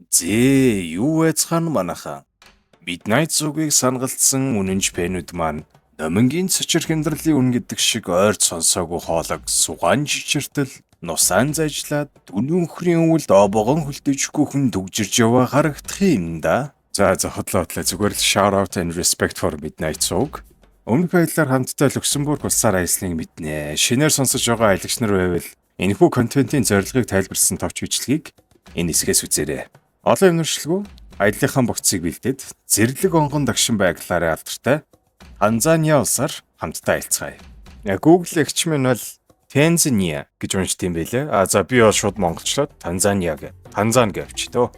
Юу байцгаана манайхаа. Midnight Zug-ыг сангалцсан үнэнч пэнүүд маань номингийн цочир хямдрлын үн гэдэг шиг ойрт сонсоогүй хоолойг сугаан жичиртэл нусаан зажлаад дүнүнхрийн өвөлд обогон хөлдөжгүй хүн дүгжирж яваа харагдах юм да. За хотлоо зүгээр л shout out and respect for Midnight Zug. Өмнөх байдлаар хамтдаа Люксембург улсаар аяслыг мэднэ. Шинээр сонсож байгаа аялагч нар байвал энэхүү контентын зорилгыг тайлбарсан товч бичлэгийг энэ хэсгээс үзээрэй. Олон юмнэршлгүй аяллахын богцыг бэлдээд зэрлэг онгон дагшин байглаараа алдартай Танзания улсаар хамтдаа айлцгаая. Google эгч минь бол Tanzania гэж уншд юм байлээ. За би бол шууд монголчлоод Танзания Танзан гэвч төө.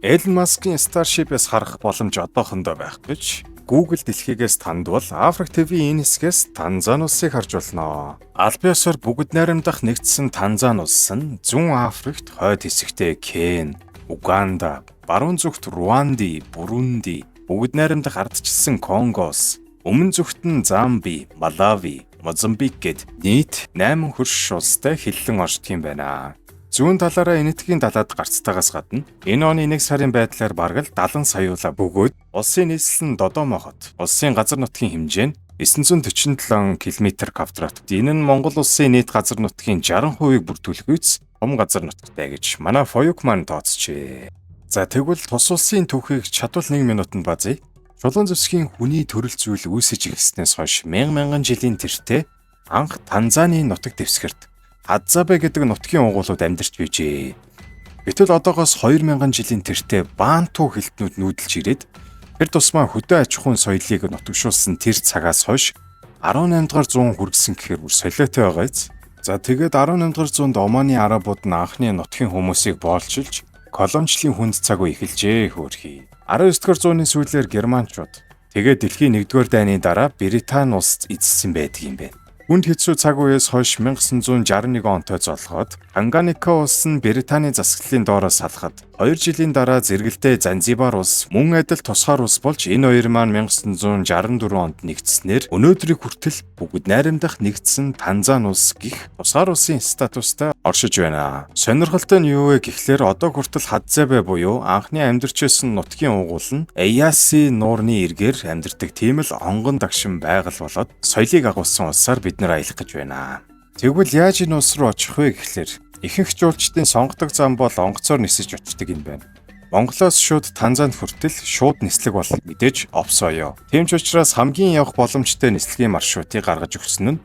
Elon Musk-ийн Starship-ээс харах боломж одоохондоо байх гэж Google дэлхийгээс тандвал Африк ТV-ийн энэ хэсгээс Танзан улсыг харж болно. Албан ёсоор бүгд найрамдах нэгдсэн Танзан улс нь зүүн Африкт хойд хэсэгтээ Кен, Уганда, баруун зүгт Руанди, Бурунди, бүгд найрамдах ардчилсан Конгос, өмнө зүгт нь Замби, Малави, Мозамбик гэд нийт 8 хөрш улстай хиллэн оршдог юм байна. Зүүн талаараа энэтхэгийн далаад гарцтайгаас гадна энэ оны 1 сарын байдлаар бараг л 70 саяула бөгөөд улсын нийслэл нь Додомохот улсын газар нутгийн хэмжээ нь 947 км². Энэ нь Монгол улсын нийт газар нутгийн 60%-ийг бүрдүүлэхүйц том газар нутгтай гэж манай Фоюк маань тооцжээ. За тэгвэл тус улсын түүхийг чадвал 1 минутанд базъя. Чулуун зэвсгийн хүний төрөл зүйл үүсэж ирснээс хойш мянган жилийн тэртээ анх Танзаны нутаг дэвсгэрт Хадзабе гэдэг нутгийн угуулууд амьдарч байжээ. Гэтэл одоогоос 2000 жилийн тэртээ Баанту хэлтнүүд нүүдэлж ирээд тэр тусмаа хөдөө аж ахуйн соёлыг нутагшуулсан тэр цагаас хойш 18 дугаар зуун хүргэсэн гэхээр бүр солиотой байгаа биз. За тэгээд 18 дугаар зуунд Оманы арабууд нь анхны нутгийн хүмүүсийг боолчилж колоничлын хүнд цаг үе эхэлжээ хөөрхий. 19 дугаар зууны сүүлээр германчууд тэгээд дэлхийн 1-р дайны дараа Британи улсад эзэлсэн байдаг юм байна. Хүнд хэцүү цаг үеэс хойш 1961 онтой золгоод Танганика улс нь Британий засаглалын доороос салахад 2 жилийн дараа зэрэгэлдээ Занзибар улс мөн адил тусгаар улс болж энэ хоёр маань 1964 онд нэгдснээр өнөөдрийг хүртэл бүгд найрамдах нэгдсэн Танзан улс гих тусгаар улсын статустай оршиж байна. Сонирхолтой нь юу вэ гэхлээр одоо хүртэл Хадзабе буюу анхны амьдарч байсан нутгийн угуул нь Эяси нуурны эргээр амьдардаг тийм л онгон дагшин байгаль болоод соёлыг агуулсан улсаар бид нар аялах гэж байна. Тэгвэл яаж энэ улс руу очих вэ гэхлээр ихэнх жуулчдын сонгодог зам бол онгоцоор нисэж очдог юм байна. Монголоос шууд Танзанд хүртэл шууд нислэг бол мэдээж опсоё. Тийм ч учраас хамгийн явах боломжтой нислэгийн маршрутыг гаргаж өгсөн нь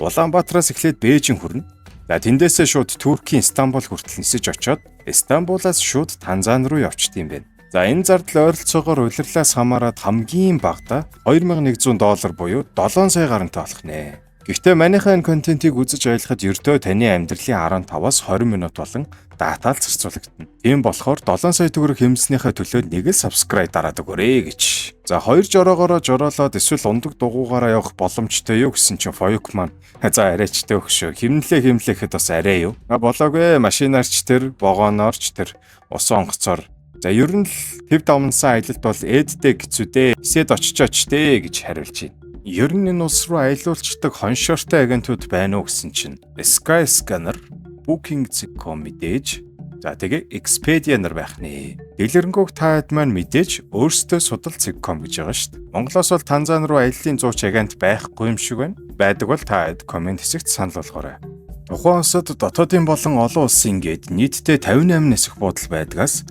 Улаанбаатараас эхлээд Бээжин хүрнэ. За тэндээсээ шууд Туркийн Стамбул хүртэл нисэж очоод Стамбулаас шууд Танзан руу явчт юм байна. За энэ зардал ойролцоогоор улирлаас хамаарат хамгийн багадаа $2100 буюу 7 сая гарантай болох нэ. Гэхдээ манайхаа энэ контентийг үзэж аялахад ердөө таны амьдралын 15-аас 20 минут болон датаал зарцуулагдана. Тийм болохоор 7 сая төгрөг хэмжснийхээ төлөө нэг л subscribe дараад өгөөрэй гэж. За 2 жороогоороо жороолоод эсвэл ундаг дугуугаараа явах боломжтой юу гэсэн чинь Фоюк маань за арайчтай өгшөө. Хэмнэлэхэд бас арай юу. Болоогүй машинаарч тэр, вагонорч тэр, усан онгоцоор. За ер нь л төв давмнсан аялалд бол эдтэй гэцүүдээ эсэд очичооч дээ гэж хариулж байна. Ер нь энэ улс руу аялуулцдаг хоншортой агентууд байна уу гэсэн чинь Skyscanner, Booking.com мэдээж. За тэгээ Expedia нар байх нэ. Дэлгэрэнгүй та хэд маань мэдээж өөрсдөө судал.com гэж байгаа шүү дээ. Монголоос бол Танзан руу аяллаа зууч агент байхгүй юм шиг байна. Байдаг бол та хэд комент хэсэгт санал болгоорой. Тухайн улсад дотоодын болон олон улсын гээд нийтдээ 58 нисэх буудал байдгаас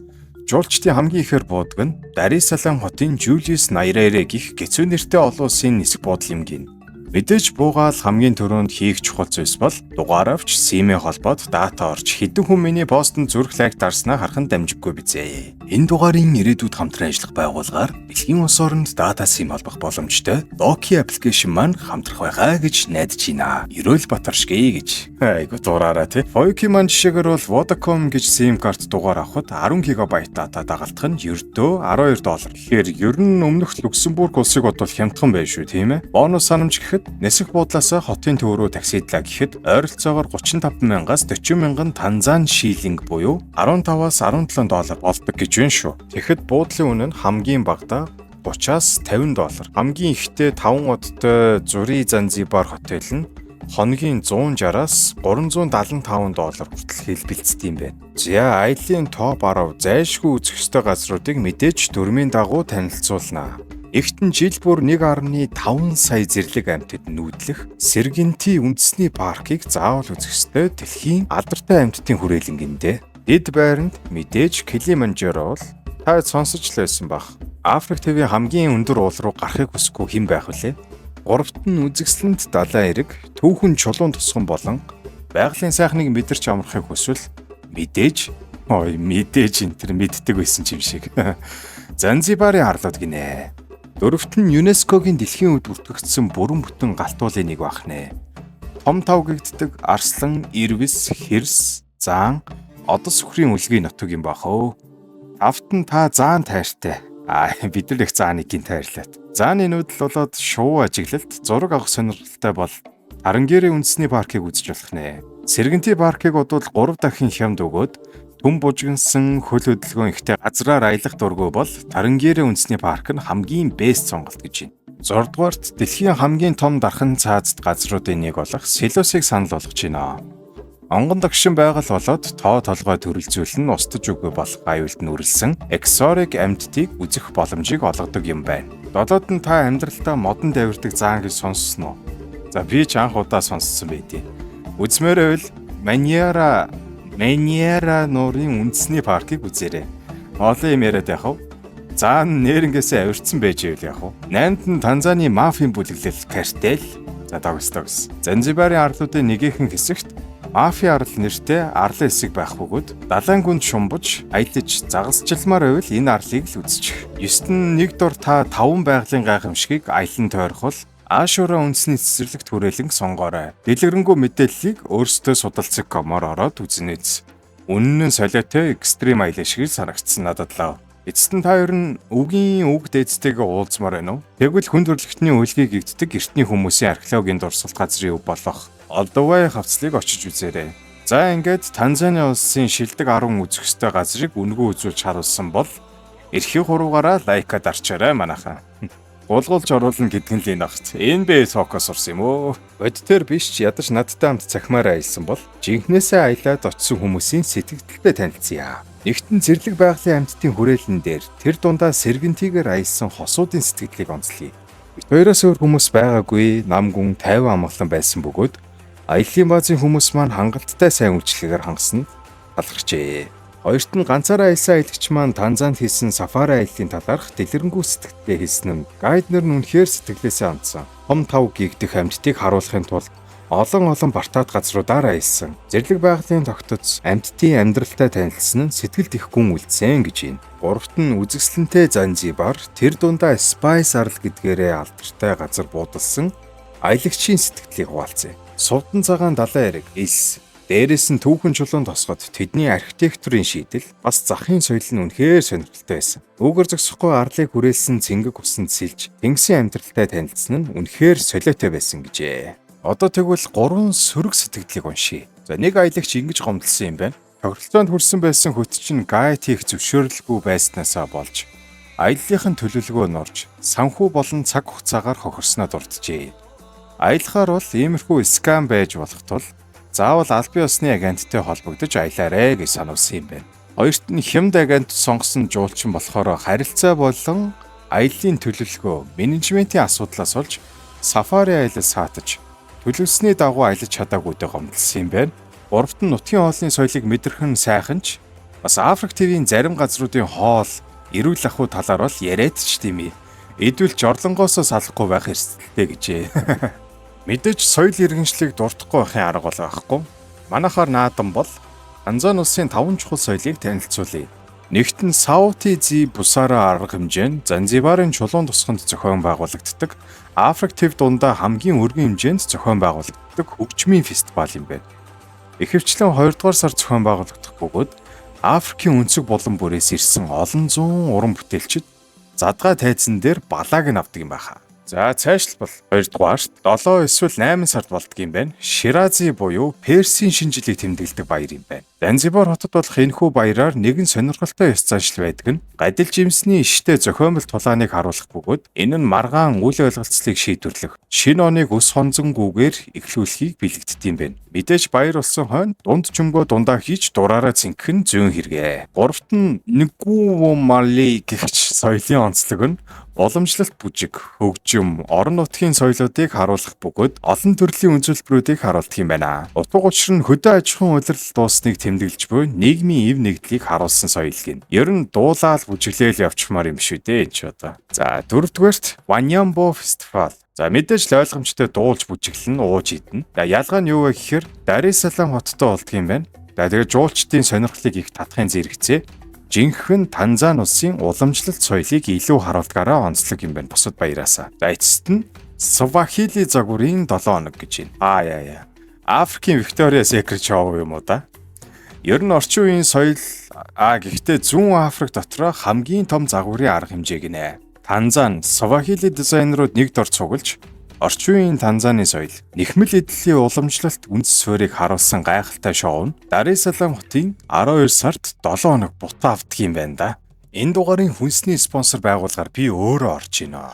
жуулчдын хамгийн ихээр буудаг нь Dar es Salaam хотын Julius Nyerere гих гэцүү нэртэй олон улсын нисэх буудал юм гин. Мэдээж буугаал хамгийн түрүүнд хийх чухал зүйлс бол дугаар авч симээ холбоод дата орж хэдэн хүн миний постнд зүрх лайк дарснаа харахын дамжиггүй бизээ. Энэ дугаарын ирээдүйд хамтран ажиллах байгууллагаар дэлхийн улс оронд дата сим холбох боломжтой Nokia аппликейшн маань хамтрах байгаа гэж найдаж байна. Ерөөл Батаршгүй гэж. Айгу зураараа тий. Фоюки маань жишээгээр бол Vodacom гэж сим карт дугаар авахд 10 ГБ дата дагалдах нь ердөө $12. Тэгэхээр ер нь өмнөх Люксембург улсыг бодвол хямдхан байж шүү тийм ээ. Бонус санамж гэхэд нисэх буудлаас хотын төв рүү таксидлаа гэхэд ойролцоогоор 35,000-аас 40,000 Танзан шиллинг буюу $15-аас $17 болдог гэж байна шүү. Тэгэхэд буудлын үнэ нь хамгийн багадаа $30-аас $50. Хамгийн ихтэй 5 удаатай Зури Занзибар хотел нь хоногийн $160-аас $375 хүртэл хэлбэлцдэг юм байна. За аяллаа топ 10 зайлшгүй үзэх ёстой газруудыг мэдээж дүрмийн дагуу танилцуулнаа. Ихтэн жил бүр 1.5 сая зэрлэг амьтад нүүдлэх Сергенти үндэсний паркийг заавал үзэх ёстой дэлхийн алдартай амьтдын хүрээлэнгиндээ. Эд байранд мэдээж Килиманжаро бол та сонсож л байсан бах. Африк твийн хамгийн өндөр уул руу гарахыг хүсэхгүй хэн байх вүлээ? Гуравт нь үзэсгэлэнт далайн эрэг, түүхэн чулуун тусган болон байгалийн сайхныг мэдэрч амрахыг хүсвэл мэдээж энэ төр мэддэг байсан юм шиг. Занзибарын арлууд гинэ. Дөрөвт нь ЮНЕСКОгийн дэлхийн үед бүртгэгдсэн бүрэн бүтэн галтуулын нэг байх нэ. Том тавгигддаг арслан, ирвэс, хэрс, заан, одос сүхрийн үлгийн нутаг юм бах өө. Тавт нь та заан тайртай. Бид нар их зааныг гин тайрлаад. Зааны нүүдэл болоод шувуу ажиглалт, зураг авах сонирхолтой бол Тарангэрийн үндэсний паркийг үзэж болох нэ. Сергенти паркийг бодвол 3 дахин хямд өгөөд түн бужигнсан хөл хөдөлгөөн ихтэй газраар аялах дургүй бол Тарангэрийн үндэсний парк нь хамгийн бэст сонголт гэж байна. 6 дугаарт дэлхийн хамгийн том дархан цаазд газруудын нэг болох Селосыг санал болгож байна. Онгон дагшин байгаль болоод тоо толгой төрөлзүүлэн устж үгүй болох аюулд нүрэлсэн экзотик амьтдыг үзэх боломжийг олгодог юм байна. Долоод нь та амьдралдаа модон давирдаг заан гэж сонссон уу? За би ч анх удаа сонссон байдیں۔ Үзмээр байвал Маниера нуурын үндэсний паркийг үзээрэй. Олон юм яриад яах вэ? Заан нэрнгээсээ авирцсан байж байвал яах вэ? 8-нд нь Танзаны мафийн бүлэглэл картел. За дагс. Занзибарын арлуудын нэгэн хэсэгт мафи арал нэртэй арлын хэсэг байх бөгөөд далайн гүнд шумбаж, аялаж, загалсчилмаар байвал энэ арлыг л үзчих. 9-т нь нэг дор та 5 байгалийн гайхамшигыг аялан тойрхол Ашура үндэсний цэцэрлэгт хүрээлэн сонгоорой. Дэлгэрэнгүй мэдээллийг өөрсдөө судалцах комоор ороод үзнэц. Үнэн нь солиотой экстрим аялал шиг санагдсан надад лав. Эцэст нь та ер нь үгийн үг дээдстэйгээ уулзмаар байна уу? Тэгвэл хүн төрөлхтний үйлгийг гэгддэг эртний хүмүүсийн археологийн дурсгалт газрын өв болох Олдовай хавцлыг очиж үзээрэй. За ингээд Танзани улсын шилдэг 10 үзэх ёстой газрыг үнгүй үзүүлж харуулсан бол эрхийн хуруугаараа лайкад арчаарай манайхаа. Гулгуулж оруулна гэдг нь л энэ багт. Энэ бэ фокус урсан юм уу? Бодтер биш ядаж надтай хамт цахимаар аялсан бол жинхнээсээ аялаад очисон хүмүүсийн сэтгэлдээ танилцъя. Нэгтэн зэрлэг байгалийн амьтдын хүрээлэн дээр тэр дундаа Сергентигээр аялсан хосуудын сэтгэлийг онцлоё. Хоёроос өөр хүмүүс байгаагүй, нам гүн 50 амгалан байсан бөгөөд аяллаа баазын хүмүүс маань хангалттай сайн үйлчлэгээр хангасан талархжээ. Хоёрт нь ганцаараа аялсан аялагч маань Танзанд хийсэн сафари аяллаа талаарх дэлгэрэнгүй сэтгэлтэй хэлсэн нь гайднер нь үнэхээр сэтгэлээсээ онцсон. Том тав гэгдэх амьтдыг харуулахын тулд олон бартаад газруудаар аялсан. Зэрлэг байгалийн тогтоц амьтдын амьдралтай танилцсан нь сэтгэлд их гүн үлдсэн гэж байна. Гуравт нь үзэсгэлэнтэй Занзибар тэр дундаа Спайс арал гэдгээрээ алдартай газар буудалсан аялагчийн сэтгэлийг хуваалцъя. Сувдан цагаан далайн эрэг дээрээс нь түүхэн чулуун тосгод тэдний архитектурын шийдэл бас захын соёл нь үнэхээр сонирхолтой байсан. Үүгээр зогсохгүй арлыг хүрээлсэн цэнгэг усанд сэлж тэнгисийн амьдралтай танилцсан нь үнэхээр солиотой байсан гэжээ. Одоо тэгвэл 3 сөрөг сэтгэлийг уншия. За нэг аялагч ингэж гомдлсон юм байна. Тохиролцоонд хүрсэн байсан хөт чинь гайд хийх зөвшөөрлгүй байснаасаа болж аяллахын төлөвлөгөө норж санхүү болон цаг хугацаагаар хохирсноо дурджээ. Аялахаар бол иймэрхүү скам байж болох тул заавал албан ёсны агенттай холбогдож аялаарэ гэж сануулсан юм байна. Хоёрт нь хямд агент сонгосон жуулчин болохоор харилцаа болон аяллаа төлөвлөгөө, менежментийн асуудлаас болж сафари аялал саатаж төлөвлөсний дагуу аялаж чадаагүйдээ гомдлсон юм байна. Гуравт нь нутгийн хоолны соёлыг мэдэрхэн сайханч бас Африк твийн зарим газруудын хоол, эрүүл ахуй талаар бол яриад ч тийм ээ. Эдвэл жорлонгоосоо салахгүй байх эрсдэлтэй гэжээ. Мэдээж соёл иргэншлийг дуртахгүй байхын арга бол байхгүй. Манайхаар наадан бол Танзани улсын 5 чухал соёлыг танилцуулъя. Нэгт нь Саути Зи Бусара арга хэмжээнд Занзибарын чулуун тусганд зохион байгуулагддаг Африк төв дундаа хамгийн өргөн хэмжээнд зохион байгуулагддаг хөгжмийн фестивал юм байна. Ихэвчлэн 2 дугаар сар зохион байгуулагдах бөгөөд Африкийн өнцөг булан бүрээс ирсэн олон зуун уран бүтээлчид задгай тайзан дээр балааг нь авдаг юм байна. За цаашлбал 2 дугаарт 7 эсвэл 8 сард болдго юм байна. Ширази буюу Персийн шинэ жилийг тэмдэглэдэг баяр юм байна. Занзибар хотод болох энэхүү баяраар нэгэн сонирхолтой ёс заншил байдаг нь гадил жимсний иштэй зохиомл тулааныг харуулах бөгөөд энэ нь маргаан үл ойлголцлыг шийдвэрлэх, шинэ оныг ус хонзонгүйгээр эхлүүлэхийг бэлэгддэм байна. Мэдээж баяр болсон хойно дунд чөмгөө дундаа хийж дураараа цэнхэх нь зүүн хэрэгэ. Гуравт нь Нгүү Мали гэгч соёлын онцлог нь уламжлалт бүжиг, хөгжим, орон нутгийн соёлоодыг харуулах бөгөөд олон төрлийн үзүүлбэрүүдийг харуулдаг юм байна. Утга учир нь хөдөө аж ахуйн улирал дуусныг тэмдэглэж буй нийгмийн эв нэгдлийг харуулсан соёл гин. Ер нь дуулаад бүжиглээл явчихмаар юм шүү дээ энэ ч одоо. За дөрөвдүгээрт Ваньямбо фестивал. За мэдээж л ойлгомжтой дуулж бүжиглэн ууж идэнэ. За ялгаа нь юу вэ гэхээр Дар es Salaam хоттой болдго юм байна. За тэгээд жуулчдын сонирхлыг их татахын зэрэгцээ жинхэнэ Танзани улсын уламжлалт соёлыг илүү харуулдгаараа онцлог юм байна бусад баяраасаа. За эцэст нь Swahili загварын 7 хоног гэж байна. Африкийн Виктория Секрет шоу юм уу да? Ер нь орчин үеийн соёл гэхдээ зүүн Африк дотор хамгийн том загварын арга хэмжээ гинэ. Танзани, Swahili дизайнерууд нэгд ор цуглаж орчин үеийн Танзаны соёл, нэхмэл эдлийн уламжлалт үндэс суурийг харуулсан гайхалтай шоу нь Дар es Salaam хотын 12 сард 7 хоног бутаа авдаг юм байна да. Энэ дугаарын хүнсний спонсор байгууллагаар би өөрөө орж ийнө.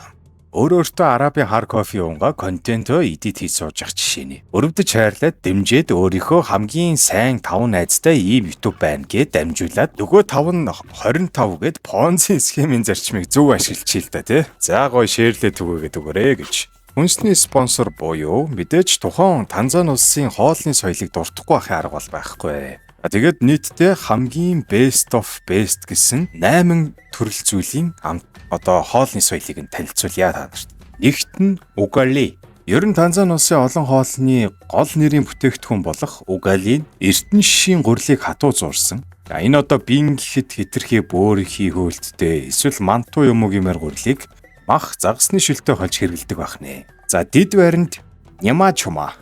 Өөртөө Арабын хар кофе уунгаа контентоо эдит хийж сууж ах жишээ нэ. Өрөвдөж хайрлаад дэмжиж өөрийнхөө хамгийн сайн 5 найзтай ийм YouTube байна гэд дамжуулаад нөгөө 5 нь 25 гэд Ponzi схемийн зарчмыг зөв ашиглаж ил та тий. За гоё шеэрлээ түгээгээд өгөөрэй гэж. Хүнсний спонсор буюу мэдээж тухайн Танзани улсын хоолны соёлыг дуртахгүй байхын арга бол байхгүй. Тэгээд нийтдээ хамгийн best of best гэсэн 8 төрөл зүйлийн хоолны соёлыг нь танилцуулъя та нарт. Нэгт нь угали. Ер нь Танзани улсын олон хоолны гол нэрийн бүтээгдэхүүн болох угалийг эрдэнэ шишийн гурилыг хатуу зуурсан. Энэ бин гэхэд хитрхи бөөрийнхий хөөлттэй эсвэл мантуу юм уу гэмээр гурилыг мах загасны шилтэй холж хэргэлдэг байх нэ. За дид байранд Нямачума.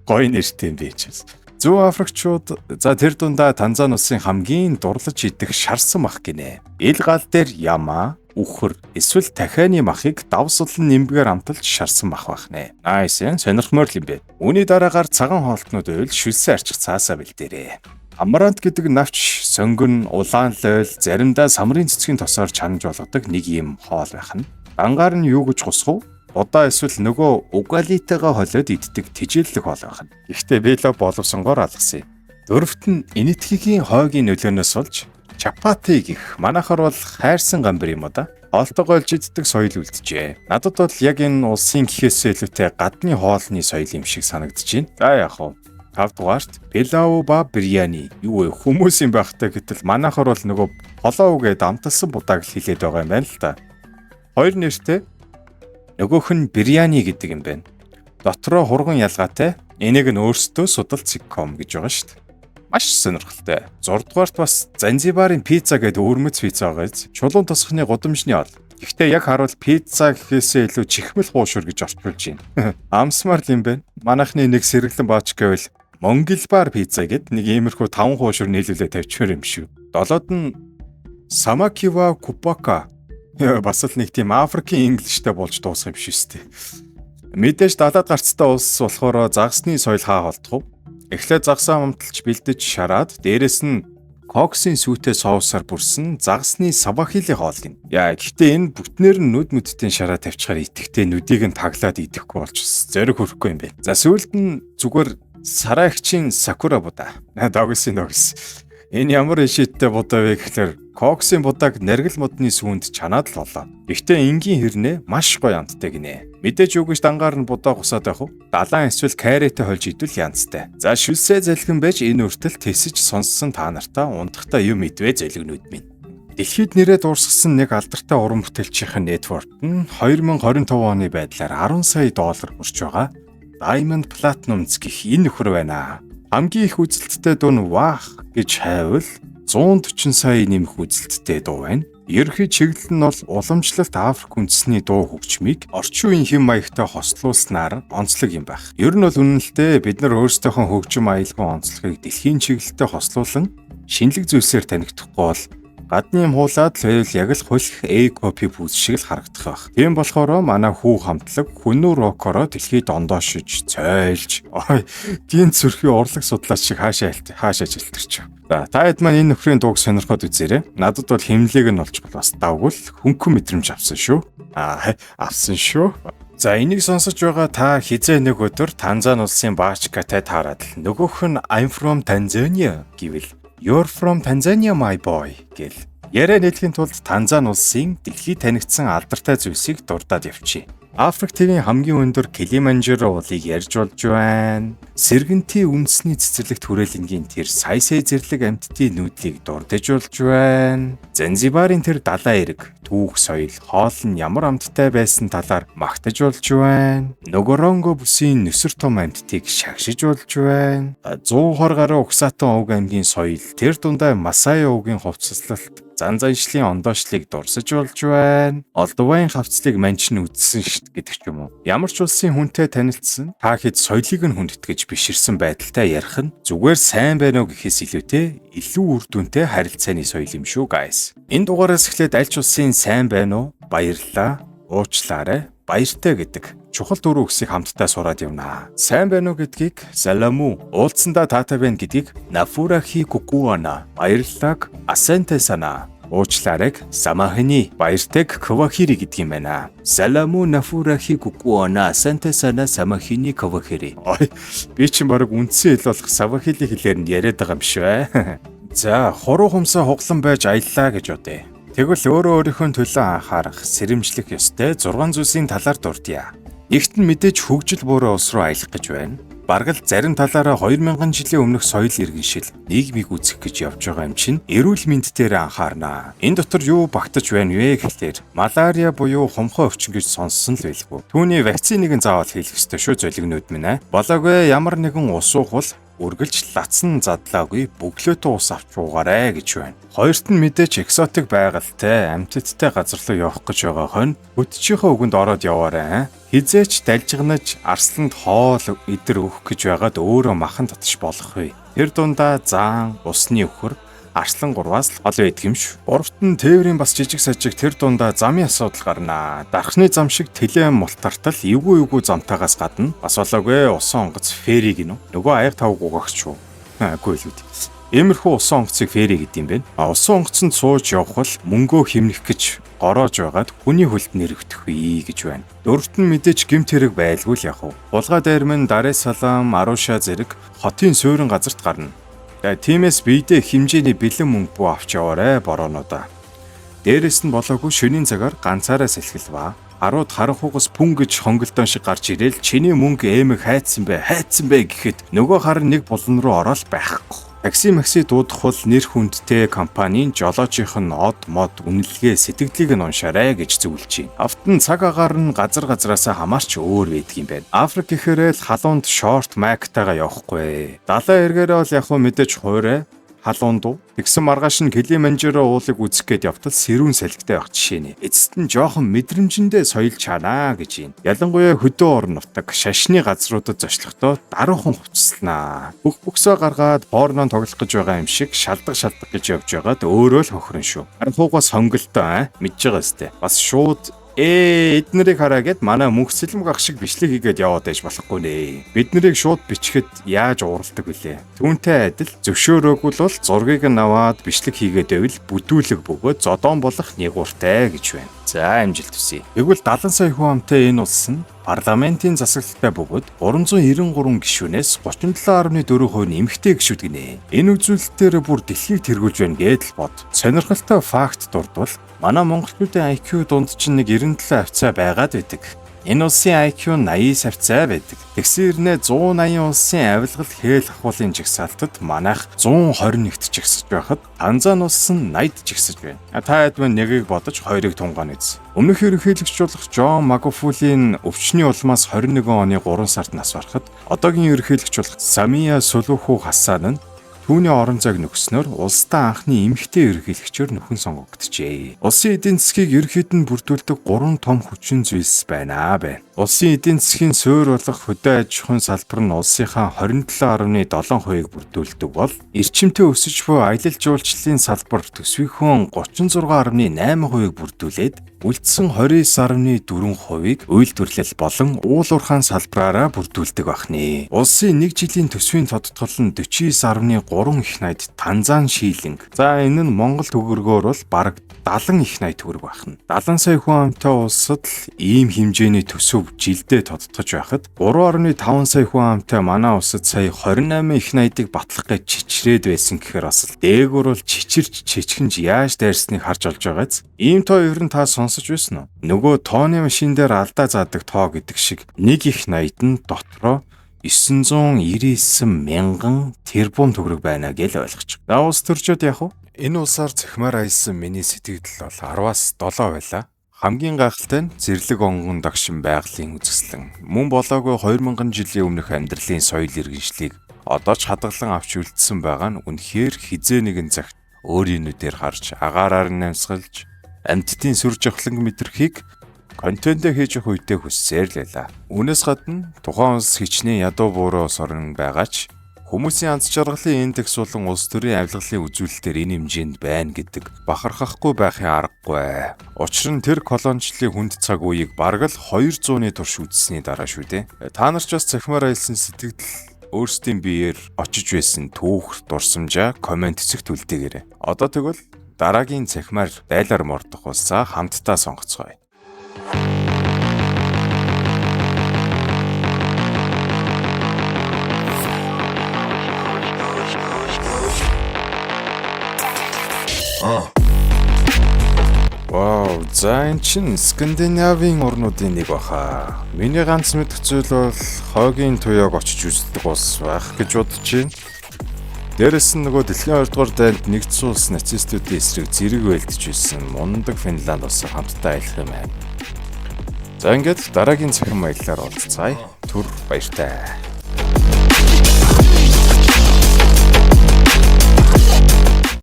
Гоё нэртэй юм биш. Зүүн Африкчууд тэр дундаа Танзани улсын хамгийн дурлаж идэх шарсан мах гинэ. Ил гал дээр яма, үхэр эсвэл дахианы махыг давсалн нэмгээр амталж шарсан мах байх нэ. Nice, сонирхмоор л юм бэ. Үүний дараагаар цагаан хоолтнууд уйл шүлсэн арчих цаасаа бэлдээрээ. Амарант гэдэг навч, сонгон, улаан лойл заримдаа самрын цэцгийн тосоор чанаж болгодог нэг юм хоол байх нь. Дангаар нь юу гэж гусах вэ? Удаа эсвэл нөгөө угалитайгаа холиод иддэг тижээллэг хоол байх нь. Гэхдээ би л боловсонгоор алгасан юм. Дөрөвт нь энэтхэгийн хойгийн нөлөөнөөс болж чапати гэх манайхаар бол хайрсан гамбар юм уу да? Хоолтойгоо олж иддэг соёл үлджээ. Надад бол яг энэ улсын гэхээсээ илүүтэй гадны хоолны соёл юм шиг санагдчихээн. За яах вэ? 5 дугаарт пилау ба биряни. Юу вэ? Хүмүүсийн байхтай гэтэл манайхаар бол нөгөө холоо үгээд амталсан будааг л хэлээд байгаа юм байна л да. Хоёр нэртэй нөгөөх нь биряни гэдэг юм байна. Дотроо хурган ялгаатай. Энийг нь өөрсдөө судал цикком гэж байгаа шүү дээ. Маш сонирхолтой. 6 дугаарт бас Занзибарын пицца гэдэг өрмөц пицца байгааз чулуун тосхны гудамжны ол. Гэхдээ яг харуул пицца гэхээсээ илүү чихмэл хуушур гэж орчуулж байна. Амсмар л юм байна. Манайхны нэг сэргэлэн баач гэвэл Монгилбар пицца гэд нэг иймэрхүү 5 хуушур нийлүүлээ тавьчихвэр юм шүү. Долоод нь Самакива Купака. Бас л нэг тийм Африкийн инглиштэй болж дуусах юм шүү дээ. Мэдээж далаад гарцтай улс болохоор загасны соёл хаа холдох вэ? Эхлээд загсаа амталж бэлдэж шараад дээрэс нь коксын сүйтэй соусаар бүрсэн загасны Swahili хоол гин. Гэхдээ энэ бүтнээр нь нүд мүдтийн шараа тавьчихаар итгэхдээ нүдийг нь таглаад идэхгүй болчихсон. Зориг хөрөхгүй юм байна. За сүүлд нь зүгээр Сараагчийн Сакура будаа. Догсын. Энэ ямар ишиттэй будаа вэ гэхээр коксын будааг наргил модны сүүнд чанаад л болоо. Гэхдээ энгийн хэрнээ маш гоё янттай гинэ. Мэдээж юу гэж дангаар нь будаа гусаад байх вэ? Далайн эсвэл кайрэтэй хольж идвэл янзтай. За шүлсээ залхин байж энэ үртэл тэсэж сонссон та нартаа унтахтаа юм идвэ зөлгнүүд минь. Дэлхийд нэрээ дуусгасан нэг алдартай уран бүтээлчийн нэтворк нь 2025 оны байдлаар 10 сая доллар хүрч байгаа. Diamond Platinum гэх энэ нөхөр байна. Хамгийн их үзэлттэй дуу нь Вах гэж хайвал 140 сая нэмэх үзэлттэй дуу байна. Ерөнхий чиглэл нь бол уламжлалт Африк үндэсний дуу хөгжмийг орчин үеийн хэм маягтай хослуулснаар онцлог юм байх. Ер нь бол үнэнлэхдээ бид нар өөрсдийнхөө хөгжим аялгын онцлогыг дэлхийн чиглэлтэй хослуулан шинэлэг зүйлсээр танигдахгүй бол Гадны юм хуулаад л яг л хулих A-copy пүүс шиг л харагдах байх. Тийм болохоор манай хүү хамтлаг хүннүү рокороо дэлхийд ондоошиж, цойлж, тийм зүрхийн урлаг судлаач шиг хаашаа жилтэрч. За та хэд маань энэ нөхрийн дууг сонирхоод үзээрэй. Надад бол хэмлэг нь болж бас давгүй л хөнгөн мэдрэмж авсан шүү. Авсан шүү. За энийг сонсож байгаа та хизээ нэг өдөр Танзани улсын Баачкатай таарад л нөгөөх нь I'm from Tanzania гэвэл You're from Tanzania my boy гэл яриа нийлхийн тулд Танзани улсын дэлхийд танигдсан алдартай зүйлсийг дурдаад явчих. Африк ТV-ийн хамгийн өндөр Килиманжаро уулыг ярьж болж байна. Сэргэнтийн үндэсний цэцэрлэгт хүрээлэнгийн тэр сая зэрлэг амьтдын нүүдлийг дурдж болж байна. Занзибарын тэр далайн эрэг, түүх соёл, хоол нь ямар амттай байсан талаар магтаж болж байна. Ногоронго бүсийн нөсөр том амьтдыг шагшиж болж байна. 120 гаруй угсаатан өвг аймгийн соёл, тэр дундаа Масай өвгийн хувцаслалт, занзаншлын ондоошлыг дурсаж болж байна. Олдвайн хавцлыг манчин үдсэн шít гэдэг ч юм уу. Ямар ч улсын хүнтэй танилцсан та хэд соёлыг нь хүндэтгэж биширсэн байдалтай ярих нь зүгээр сайн байна уу гэхээс илүүтэй илүү үр дүнтэй харилцааны соёл юм шүү guys. Энэ дугаараас эхлээд аль ч улсын сайн байна уу, баярлалаа, уучлаарай, баяртай гэдэг чухал дөрвөн үгсийг хамтдаа сураад явнаа. Сайн байна уу гэдгийг саламу, уулзсандаа таатай байна гэдгийг нафурахи кукуана, баярлалааг асанте сана, уучлаарайг самахини, баяртайг квахири гэдэг юм байна. Саламу нафурахи кукуана, асанте сана, самахини квахири. Би чинь бараг үндсэн хэл болох савахили хэлээр нь яриад байгаа юм шүү. За, хуруу хумсаа хуглан байж аяллаа гэж бодъё. Тэгвэл өөрийнхөө төлөө анхаарах, сэрэмжлэх ёстой 6 зүйлсийн талаар дурдъя. Нэгт нь мэдээж хөгжил буурай улс руу аялах гэж байна. Бараг л зарим талаараа 2000 жилийн өмнөх соёл иргэншил, нийгмийг үүсгэх гэж явж байгаа юм чинь эрүүл мэнд дээр анхаарнаа. Энэ дотор юу багтаж байна вэ гэхлээр малария буюу хумхой өвчин гэж сонссон л байлгүй. Түүний вакциныг нь заавал хийх ёстой шүү золигнууд минь. Болоогүй ямар нэгэн ус уухвал үргэлж лацсан задлаагүй бөглөөтэй ус авч уугаарай гэж байна. Хоёрт нь мэдээч экзотик байгальтай, амьтдтай газар руу явах гэж байгаа хонь хөтчийнхөө үгэнд ороод яваарай. Хизээч далжигнаж арсланд хоол идэр өгөх гэж байгаад өөрөө махан татж болох вэ. Тэр дундаа заан, усны өхөр, арслан гурваас л гол байдаг юм шүү. Гуравт нь тээврийн бас жижиг сажиг тэр дундаа замын асуудал гарнаа. Дархны зам шиг тэлэн мултартал эвгүй замтаагаас гадна бас болоогүй усан онгоц фэри гинөө. Нөгөө аяг тавг угаагч шүү. Үгүй л үү. Иймэрхүү усан онгоцыг фэри гэдэг юм байна. Усан онгоцонд сууж явах бол мөнгөө хэмнэх гэж гороож байгаад хүний хөлд нэрвдэх вэ гэж байна. Дөрөвт нь мэдээж гэмт хэрэг байлгүй л яах вэ. Булгаа дайрмын Дарэ Салам, Аруша зэрэг хотын суурин газарт гарна. Тиймээс биедээ хэмжээний бэлэн мөнгө буу авч яваарэ бороонуудаа. Дээрээс нь болоогүй шөнийн цагаар ганцаараа сэлгэлваа. Арууд харанхуугаас пүн гэж хонголдон шиг гарч ирээл чиний мөнгө эмэг хайцсан бэ гэхэд нөгөө хар нэг булан руу ороод байхгүй. Такси дуудах бол нэр хүндтэй компанийн жолоочийнх нь од мод үнэлгээ сэтгэлдлийг нь уншаарай гэж зөвлөж байна. Автан цаг агаар нь газараасаа хамаарч өөр байдаг юм байна. Африк гэхээр л халуунд шорт майктайгаа явахгүй. Далайн эргээрээ бол яг хөө мэдээж хуурай халуунд тэгсэн маргааш нь Килиманжаро уулыг үзэх гээд явтал сэрүүн салхитай байх жишээ нэ. Эцэст нь жоохон мэдрэмжэндээ соёлж чанаа гэж юм. Ялангуяа хөдөө орон нутаг шашны газруудад зочлохдоо даруухан хувцасланаа. Бүхсөө гаргаад порнон тоглох гэж байгаа юм шиг шалдаг гэж явж байгаад өөрөө л хохирон шүү. Харанхуугаас хонголтоо мэдж байгаа сте. Бас шууд эднэрийг хараа гэд манай мөнх сэлэм гах шиг бичлэг хийгээд яваад байж болохгүй нэ. Бид нарыг шууд бичгэд яаж ууралдаг вүлээ. Түүнтэй адил зөвшөөрөөгүй бол зургийг нь аваад бичлэг хийгээд байвал бүдүүлэг бөгөөд зодон болох нэгуртай гэж байна. За амжилт хүсье. Тэгвэл 70 сая хүн амтай энэ улс нь парламентын засаглалтай бөгөөд 393 гишүүнээс 37.4% нь эмэгтэй гишүүд гинэ. Энэ үзүүлэлтээр бүр дэлхийг тэргүүлж байна гэдэл бод. Сонирхолтой факт дурдвал манай монголчуудын IQ дунд чинь нэг 97 хавцаа байгаад байдаг. Энэ улсын IQ 80 хавцаа байдаг. Тэгсэрнэ 180 улсын авилгал хээл ахуулын жагсаалтад манайх 121-т жагсаж байхад Танзани улс нь 80-д жагсаж байна. Та хэд мэн нэгийг бодож хоёрыг тунгаана үз. Өмнөх ерөнхийлөгч болох Жон Магуфулийн өвчний улмаас 21 оны 3 сард нас барахад одоогийн ерөнхийлөгч болох Самия Сүлүүхү Хасан нь Түүний орон зайг нөхснөөр улсдаа анхны эмэгтэй ерөнхийлөгчөөр нөхөн сонгогдчихэ. Улсын эдийн засгийг ерөнхийд нь бүрдүүлдэг 3 том хүчин зүйлс байна. Улсын эдийн засгийн суурь болох хөдөө аж ахуйн салбар нь улсынхаа 27.7%-ийг бүрдүүлдэг бол эрчимтэй өсөж буй аялал жуулчлалын салбар төсвийнхөө 36.8%-ийг бүрдүүлээд үлдсэн 29.4%-ийг үйлдвэрлэл болон уул уурхайн салбараараа бүрдүүлдэг бахнэ. Улсын 1 жилийн төсвийн тодтгол нь 49.3 их найд Танзан шиллинг. За энэ нь Монгол төгрөгөөр бол бараг 70 их найд төгрөг байна. 70 сая хүн амтай улсад л ийм хэмжээний төсөв жилдээ тодтогч байхад 3.5 сая хүн амтай манай улсад сая 28 их найдыг батлах гэж чичрээд байсан гэхээр бас л дээгүүр бол чичирч чичгэнж яаж дайрсныг харж олж байгааз. Ийм тоо ер нь та сонсож байсан уу? Нөгөө тооны машин дээр алдаа заадаг тоо гэдэг шиг нэг их найд нь дотроо 999 мянган тэрбум төгрөг байна гэж ойлгочих. Улс төрчид яг уу энэ улсаар цахимаар аялсан миний сэтгэл бол 10-аас 7 байлаа. Хамгийн гайхалтай нь зэрлэг онгон дагшин байгалийн үзэсгэлэн. Мөн болоогүй 2000 жилийн өмнөх амьдралын соёл иргэншлийг одоо ч хадгалан авч үлдсэн байгаа нь үнэхээр хизээ нэгэн цагт өөрийн нүдээр харж агаараар нь амьсгалж амьтдын сүр жавхлан мэдрхийг контентээ хийж явах үедээ хүссээр л байлаа. Үүнээс гадна тухайн улс хичнээн ядуу бууруу улс орн байгаач хүмүүсийн аз жаргалын индекс болон улс төрийн авилгалын үзүүлэлтээр энэ хэмжээнд байна гэдэг бахархахгүй байхын аргагүй. Учир нь тэр колоничлалын хүнд цаг үеийг бараг л 200-ны турш үдсэний дараа шүү дээ. Та нар ч бас цахимаар аялсан сэтгэл өөрсдийн биеэр очиж байсан түүх дурсамжаа комент хэсэгт үлдээгээрэй. Одоо тэгвэл дараагийн цахимаар байлаар мордох улсаа хамтдаа сонгоцгоё. Вау, за энэ чинь Скандинавийн орнуудын нэг баха. Миний ганц мэдэх зүйл бол хойгийн туяаг очиж үздэг улс байх гэж бодож байна. Дээрэс нь нөгөө дэлхийн 2 дугаар дайнд нэгдсэн улс нацистуудын эсрэг зэрэг байлдаж байсан мундаг Финланд улс хамтдаа аялах юм байна. За ингээд дараагийн цахим маяллаар уулзцаая. Түр баяртай.